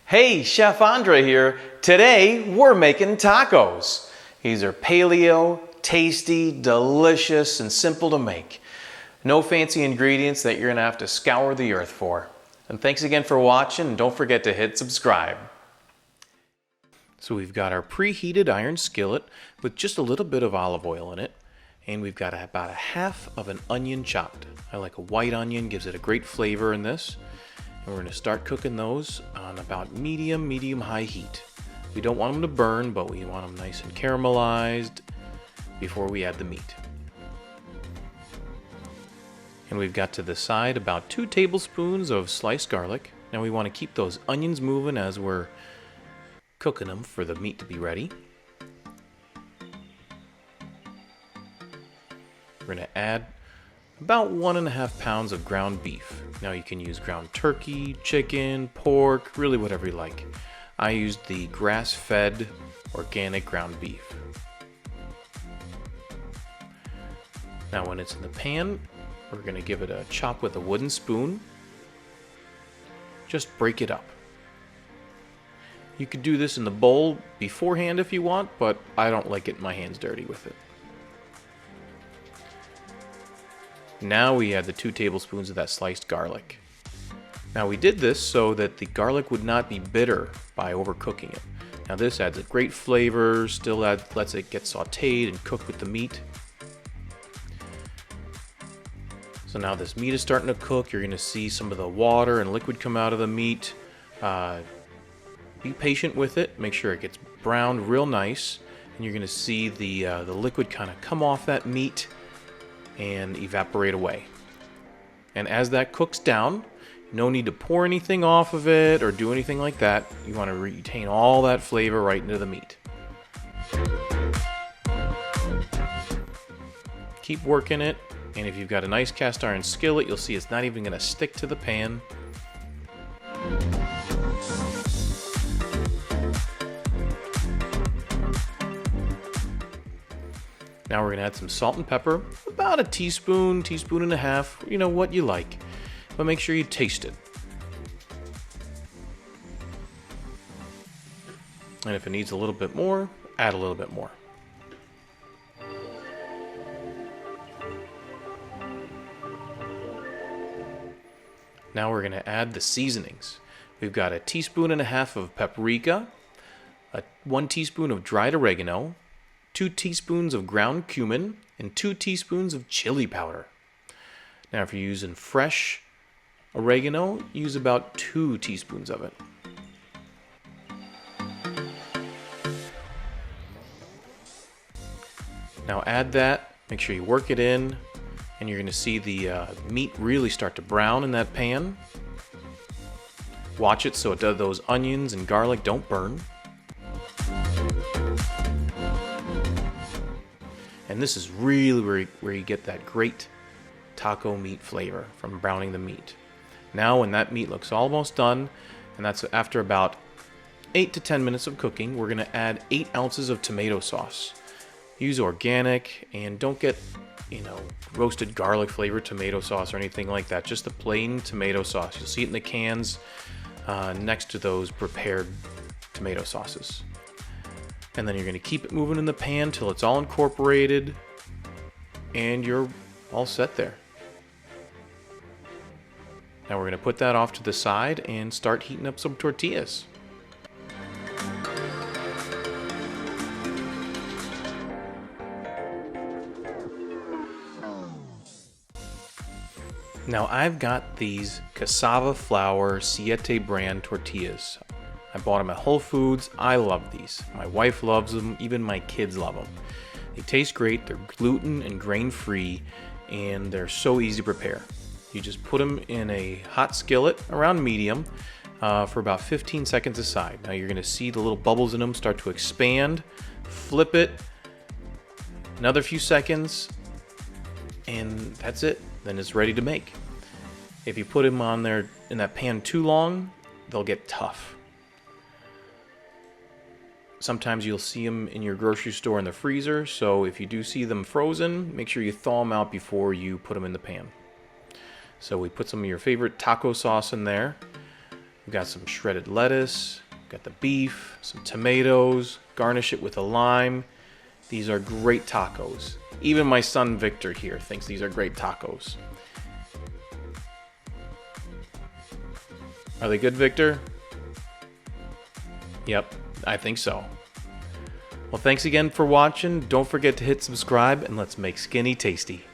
Hey, Chef Andre here. Today we're making tacos. These are paleo, tasty, delicious, and simple to make. No fancy ingredients that you're gonna have to scour the earth for. And thanks again for watching, and don't forget to hit subscribe. So we've got our preheated iron skillet with just a little bit of olive oil in it. And we've got about a half of an onion chopped. I like a white onion, gives it a great flavor in this. And we're going to start cooking those on about medium-high heat. We don't want them to burn, but we want them nice and caramelized before we add the meat. And we've got to the side about 2 tablespoons of sliced garlic. Now we want to keep those onions moving as we're cooking them for the meat to be ready. We're going to add about 1.5 pounds of ground beef. Now you can use ground turkey, chicken, pork, really whatever you like. I used the grass-fed organic ground beef. Now when it's in the pan, we're going to give it a chop with a wooden spoon. Just break it up. You could do this in the bowl beforehand if you want, but I don't like getting my hands dirty with it. Now we add the 2 tablespoons of that sliced garlic. Now we did this so that the garlic would not be bitter by overcooking it. Now this adds a great flavor, still lets it get sauteed and cooked with the meat. So now this meat is starting to cook. You're going to see some of the water and liquid come out of the meat. Be patient with it. Make sure it gets browned real nice. And you're going to see the liquid kind of come off that meat and evaporate away. And as that cooks down, no need to pour anything off of it or do anything like that. You want to retain all that flavor right into the meat. Keep working it, and if you've got a nice cast iron skillet, you'll see it's not even going to stick to the pan. Now we're going to add some salt and pepper, about a teaspoon, teaspoon and a half, you know, what you like. But make sure you taste it. And if it needs a little bit more, add a little bit more. Now we're going to add the seasonings. We've got a teaspoon and a half of paprika, 1 teaspoon of dried oregano, 2 teaspoons of ground cumin, and 2 teaspoons of chili powder. Now if you're using fresh oregano, use about 2 teaspoons of it. Now add that, make sure you work it in, and you're going to see the meat really start to brown in that pan. Watch it so those onions and garlic don't burn. And this is really where you get that great taco meat flavor from browning the meat. Now when that meat looks almost done, and that's after about 8 to 10 minutes of cooking, we're going to add 8 ounces of tomato sauce. Use organic, and don't get, roasted garlic flavored tomato sauce or anything like that. Just the plain tomato sauce. You'll see it in the cans next to those prepared tomato sauces. And then you're going to keep it moving in the pan till it's all incorporated and you're all set there. Now we're going to put that off to the side and start heating up some tortillas. Now I've got these cassava flour Siete brand tortillas. I bought them at Whole Foods. I love these. My wife loves them. Even my kids love them. They taste great. They're gluten and grain free, and they're so easy to prepare. You just put them in a hot skillet around medium for about 15 seconds aside. Now you're going to see the little bubbles in them start to expand. Flip it. Another few seconds, and that's it. Then it's ready to make. If you put them on there in that pan too long, they'll get tough. Sometimes you'll see them in your grocery store in the freezer, so if you do see them frozen, make sure you thaw them out before you put them in the pan. So we put some of your favorite taco sauce in there, We've got some shredded lettuce, got the beef, some tomatoes, garnish it with a lime. These are great tacos. Even my son Victor here thinks these are great tacos. Are they good, Victor? Yep, I think so. Well, thanks again for watching. Don't forget to hit subscribe and let's make skinny tasty.